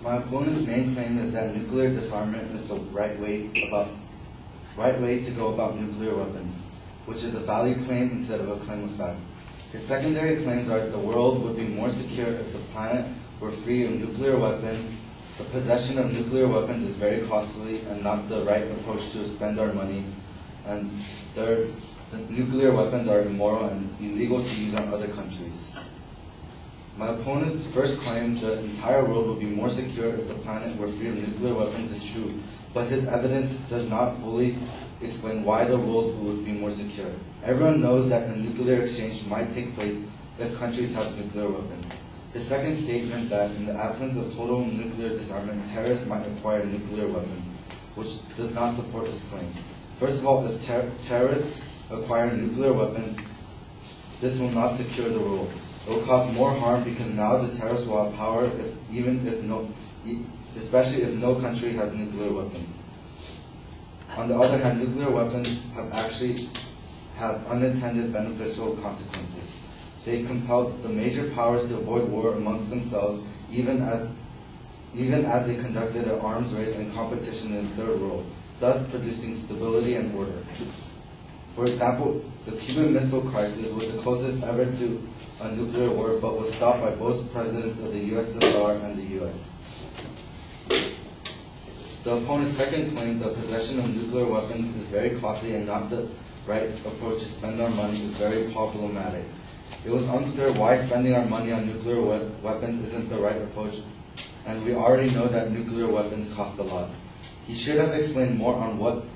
My opponent's main claim is that nuclear disarmament is the right way to go about nuclear weapons, which is a value claim instead of a claim of fact. His secondary claims are the world would be more secure if the planet were free of nuclear weapons. The possession of nuclear weapons is very costly and not the right approach to spend our money. And third, the nuclear weapons are immoral and illegal to use on other countries. My opponent's first claim, the entire world would be more secure if the planet were free of nuclear weapons, is true, but his evidence does not fully explain why the world would be more secure. Everyone knows that a nuclear exchange might take place if countries have nuclear weapons. His second statement that in the absence of total nuclear disarmament, terrorists might acquire nuclear weapons, which does not support this claim. First of all, if terrorists acquire nuclear weapons, this will not secure the world. It will cause more harm because now the terrorists will have power, especially if no country has nuclear weapons. On the other hand, nuclear weapons have unintended beneficial consequences. They compelled the major powers to avoid war amongst themselves, even as they conducted an arms race and competition in the third world, thus producing stability and order. For example, the Cuban Missile Crisis was the closest ever to a nuclear war, but was stopped by both presidents of the USSR and the US. The opponent's second claim, the possession of nuclear weapons is very costly and not the right approach to spend our money, is very problematic. It was unclear why spending our money on nuclear weapons isn't the right approach, and we already know that nuclear weapons cost a lot. He should have explained more on what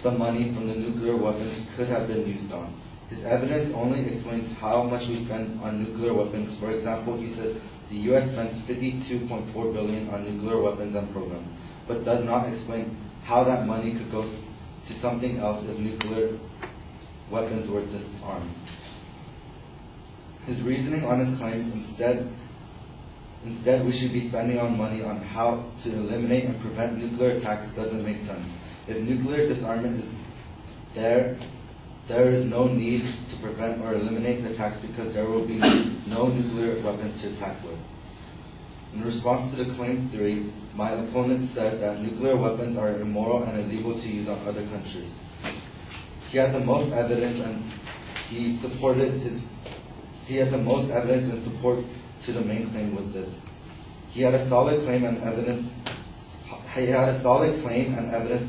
the money from the nuclear weapons could have been used on. His evidence only explains how much we spend on nuclear weapons. For example, he said the U.S. spends $52.4 billion on nuclear weapons and programs, but does not explain how that money could go to something else if nuclear weapons were disarmed. His reasoning on his claim, instead we should be spending our money on how to eliminate and prevent nuclear attacks, doesn't make sense. If nuclear disarmament is there is no need to prevent or eliminate attacks because there will be no nuclear weapons to attack with. In response to the claim 3, my opponent said that nuclear weapons are immoral and illegal to use on other countries. He had the most evidence and in support to the main claim with this. He had a solid claim and evidence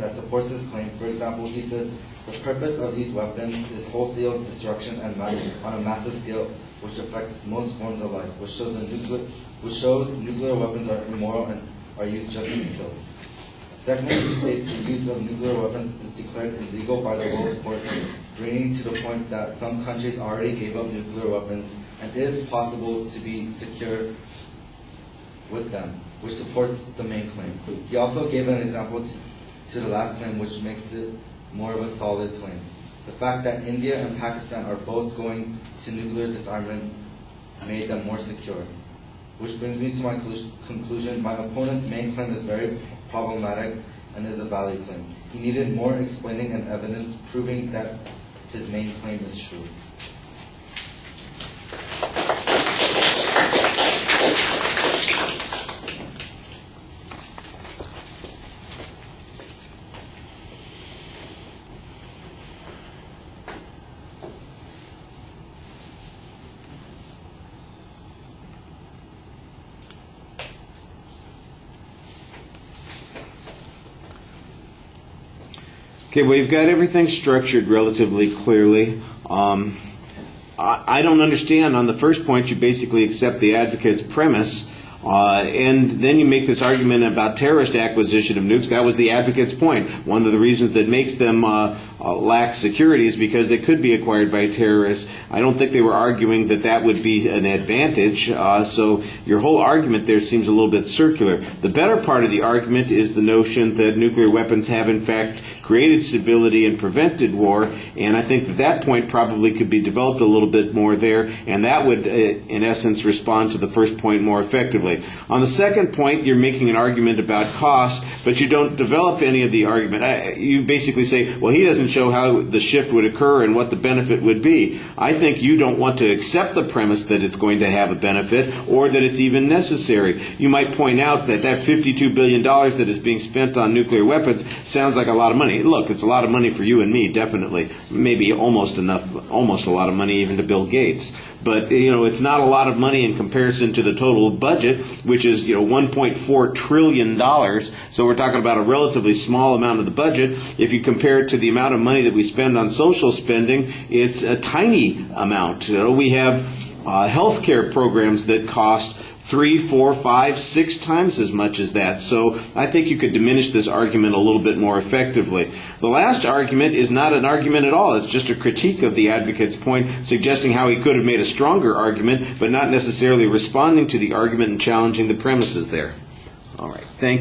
that supports his claim. For example, he said the purpose of these weapons is wholesale destruction and on a massive scale, which affects most forms of life, which shows nuclear weapons are immoral and are used just to kill. Secondly, he states the use of nuclear weapons is declared illegal by the World Court, bringing to the point that some countries already gave up nuclear weapons and it is possible to be secure with them, which supports the main claim. He also gave an example to the last claim, which makes it more of a solid claim. The fact that India and Pakistan are both going to nuclear disarmament made them more secure. Which brings me to my conclusion. My opponent's main claim is very problematic and is a valid claim. He needed more explaining and evidence proving that his main claim is true. Okay, well, you've got everything structured relatively clearly. I don't understand. On the first point, you basically accept the advocate's premise, and then you make this argument about terrorist acquisition of nukes. That was the advocate's point. One of the reasons that makes them lack security is because they could be acquired by terrorists. I don't think they were arguing that that would be an advantage, so your whole argument there seems a little bit circular. The better part of the argument is the notion that nuclear weapons have, in fact, created stability and prevented war, and I think that point probably could be developed a little bit more there, and that would, in essence, respond to the first point more effectively. On the second point, you're making an argument about cost, but you don't develop any of the argument. You basically say, well, he doesn't show how the shift would occur and what the benefit would be. I think you don't want to accept the premise that it's going to have a benefit or that it's even necessary. You might point out that that $52 billion that is being spent on nuclear weapons sounds like a lot of money. Look, it's a lot of money for you and me, definitely. Maybe almost a lot of money even to Bill Gates. But, it's not a lot of money in comparison to the total budget, which is, $1.4 trillion. So we're talking about a relatively small amount of the budget. If you compare it to the amount of money that we spend on social spending, it's a tiny amount. We have health care programs that cost 3, 4, 5, 6 times as much as that. So I think you could diminish this argument a little bit more effectively. The last argument is not an argument at all. It's just a critique of the advocate's point, suggesting how he could have made a stronger argument, but not necessarily responding to the argument and challenging the premises there. All right. Thank you.